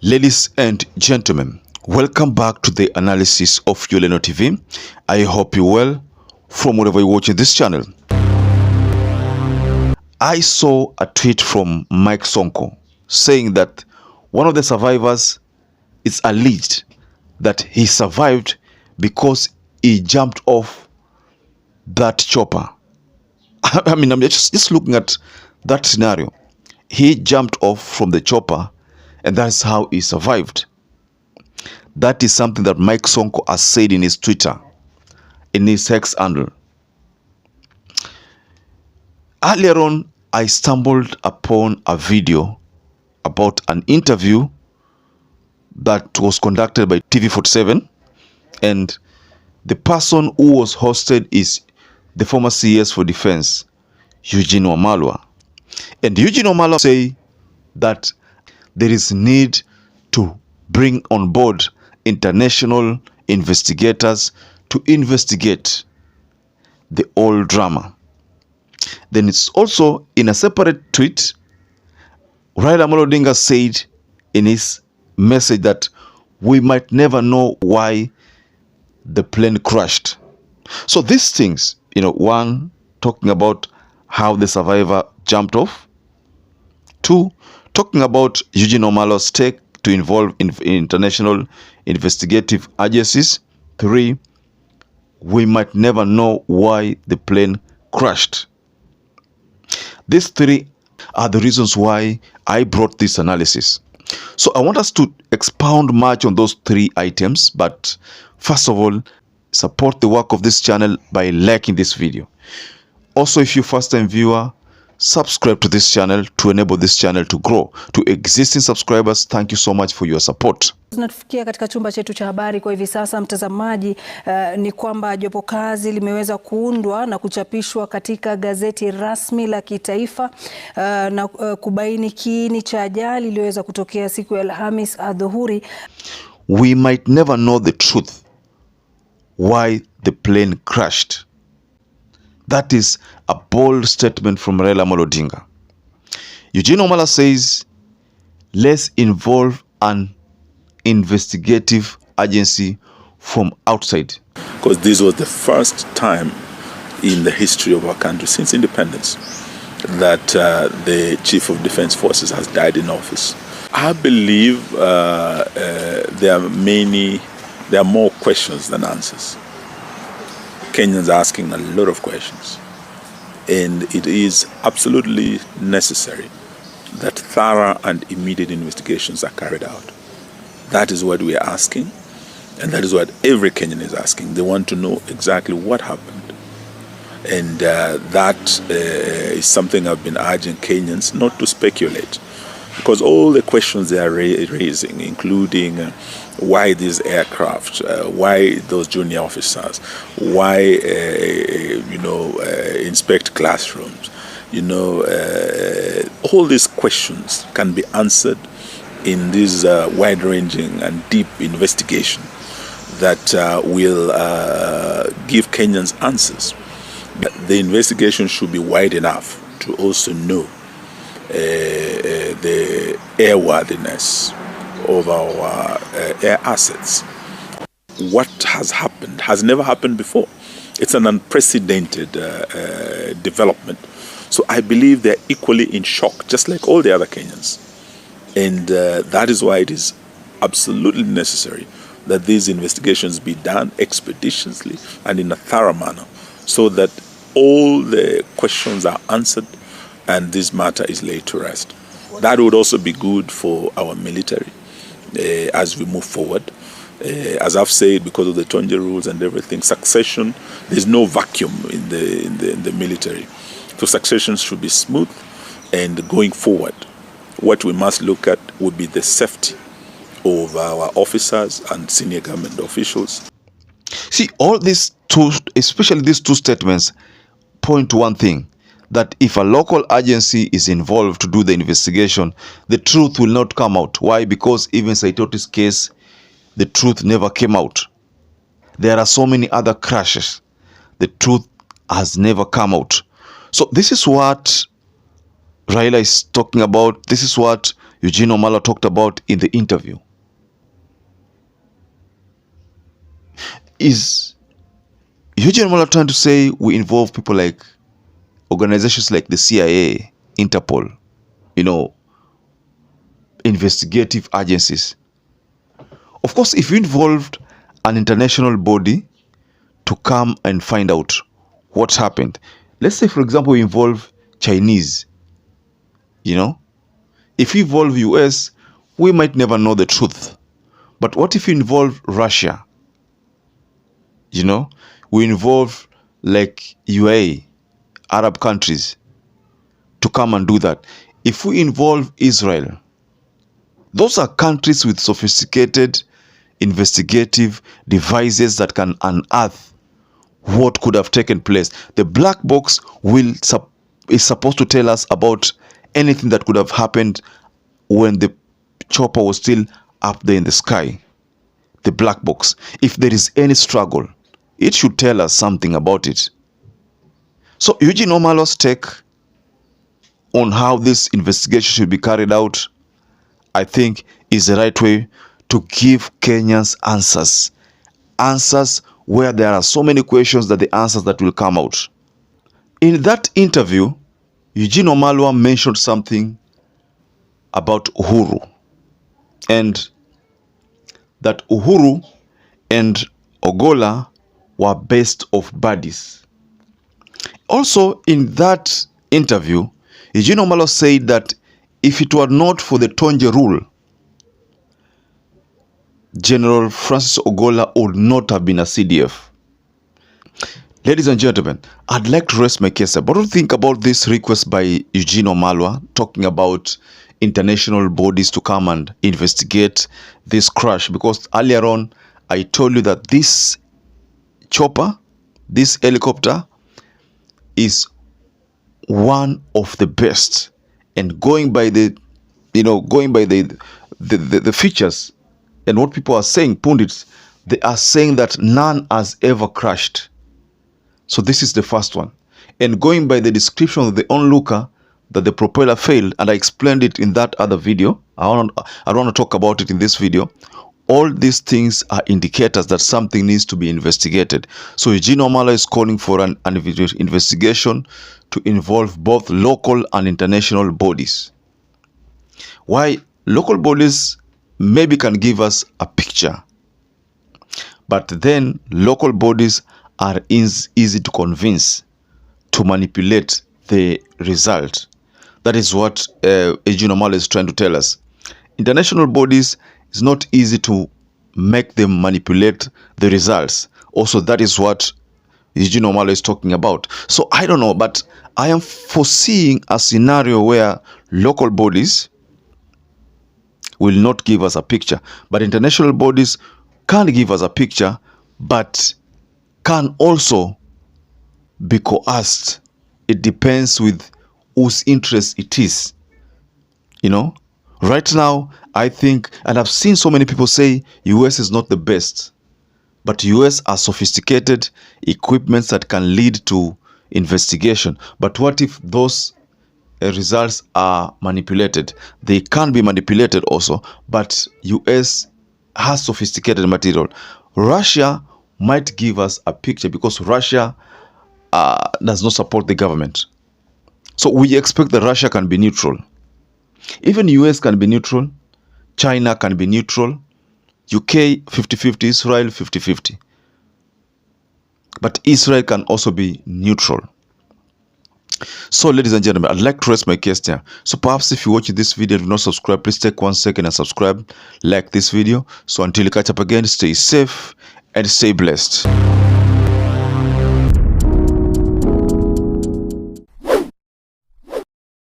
Ladies and gentlemen, welcome back to the analysis of YOLENO TV. I hope you're well from wherever you're watching this channel. I saw a tweet from Mike Sonko saying that one of the survivors is alleged that he survived because he jumped off that chopper. I mean, I'm just looking at that scenario. He jumped off from the chopper and that's how he survived. That is something that Mike Sonko has said in his Twitter, in his X handle. Earlier on, I stumbled upon a video about an interview that was conducted by TV47, and the person who was hosted is the former CS for Defense, Eugene Wamalwa. And Eugene Wamalwa say that there is need to bring on board international investigators to investigate the whole drama. Then it's also in a separate tweet, Raila Amolo Odinga said in his message that we might never know why the plane crashed. So these things, one, talking about how the survivor jumped off. Two, talking about Eugene Wamalwa's take to involve in international investigative agencies. Three, we might never know why the plane crashed. These three are the reasons why I brought this analysis. So I want us to expound much on those three items, but first of all, support the work of this channel by liking this video. Also, if you're a first-time viewer, subscribe to this channel to enable this channel to grow. To existing subscribers, thank you so much for your support. Tunatufikia katika chumba chetu cha habari kwa hivi sasa, mtazamaji, ni kwamba jopo kazi limeweza kuundwa na kuchapishwa katika gazeti rasmi la kitaifa na kubaini kiini cha ajali iliyoweza kutokea siku ya Alhamis adhuhuri. We might never know the truth why the plane crashed. That is a bold statement from Raila Amolo Odinga. Eugene Wamalwa says, let's involve an investigative agency from outside. Because this was the first time in the history of our country since independence that the Chief of Defense Forces has died in office. I believe there are more questions than answers. Kenyans are asking a lot of questions, and it is absolutely necessary that thorough and immediate investigations are carried out. That is what we are asking, and that is what every Kenyan is asking. They want to know exactly what happened, and that is something I've been urging Kenyans not to speculate, because all the questions they are raising, including why these aircraft, why those junior officers, why inspect classrooms, all these questions can be answered in this wide-ranging and deep investigation that will give Kenyans answers. But the investigation should be wide enough to also know the airworthiness of our air assets. What has happened has never happened before. It's an unprecedented development. So I believe they're equally in shock, just like all the other Kenyans. And that is why it is absolutely necessary that these investigations be done expeditiously and in a thorough manner, so that all the questions are answered and this matter is laid to rest. That would also be good for our military as we move forward. As I've said, because of the Tonje rules and everything, succession, there's no vacuum in the military. So succession should be smooth, and going forward, what we must look at would be the safety of our officers and senior government officials. See, all these two, especially these two statements, point to one thing, that if a local agency is involved to do the investigation, the truth will not come out. Why? Because even Saitoti's case, the truth never came out. There are so many other crashes. The truth has never come out. So this is what Raila is talking about. This is what Eugene Ogolla talked about in the interview. Is Eugene Ogolla trying to say we involve people like organizations like the CIA, Interpol, investigative agencies? Of course, if you involved an international body to come and find out what happened, let's say, for example, we involve Chinese, if you involve US, we might never know the truth. But what if you involve Russia? We involve like UAE, Arab countries, to come and do that. If we involve Israel, those are countries with sophisticated investigative devices that can unearth what could have taken place. The black box is supposed to tell us about anything that could have happened when the chopper was still up there in the sky. The black box. If there is any struggle, it should tell us something about it. So Eugene Ogolla's take on how this investigation should be carried out, I think, is the right way to give Kenyans answers. Answers where there are so many questions that the answers that will come out. In that interview, Eugene Ogolla mentioned something about Uhuru, and that Uhuru and Ogolla were best of buddies. Also, in that interview, Eugene Ogolla said that if it were not for the Tonje rule, General Francis Ogolla would not have been a CDF. Ladies and gentlemen, I'd like to rest my case. What do you think about this request by Eugene Ogolla talking about international bodies to come and investigate this crash? Because earlier on, I told you that this chopper, this helicopter, is one of the best. And going by the features and what people are saying, pundits, they are saying that none has ever crashed. So this is the first one. And going by the description of the onlooker, that the propeller failed, and I explained it in that other video. I don't want to talk about it in this video. All these things are indicators that something needs to be investigated. So Eugene Ogolla is calling for an investigation to involve both local and international bodies. Why? Local bodies maybe can give us a picture, but then local bodies are easy to convince, to manipulate the result. That is what Eugene Ogolla is trying to tell us. International bodies, it's not easy to make them manipulate the results. Also, that is what Eugene Ogolla is talking about. So I don't know, but I am foreseeing a scenario where local bodies will not give us a picture, but international bodies can give us a picture, but can also be coerced. It depends with whose interest it is. Right now, I think, and I've seen so many people say US is not the best, but US are sophisticated equipments that can lead to investigation. But what if those results are manipulated? They can be manipulated also, but US has sophisticated material. Russia might give us a picture because Russia does not support the government. So we expect that Russia can be neutral. Even US can be neutral. China can be neutral. UK 50-50, Israel 50-50. But Israel can also be neutral. So ladies and gentlemen, I'd like to rest my case there. So perhaps if you watch this video and do not subscribe, please take 1 second and subscribe, like this video. So until you catch up again, stay safe and stay blessed.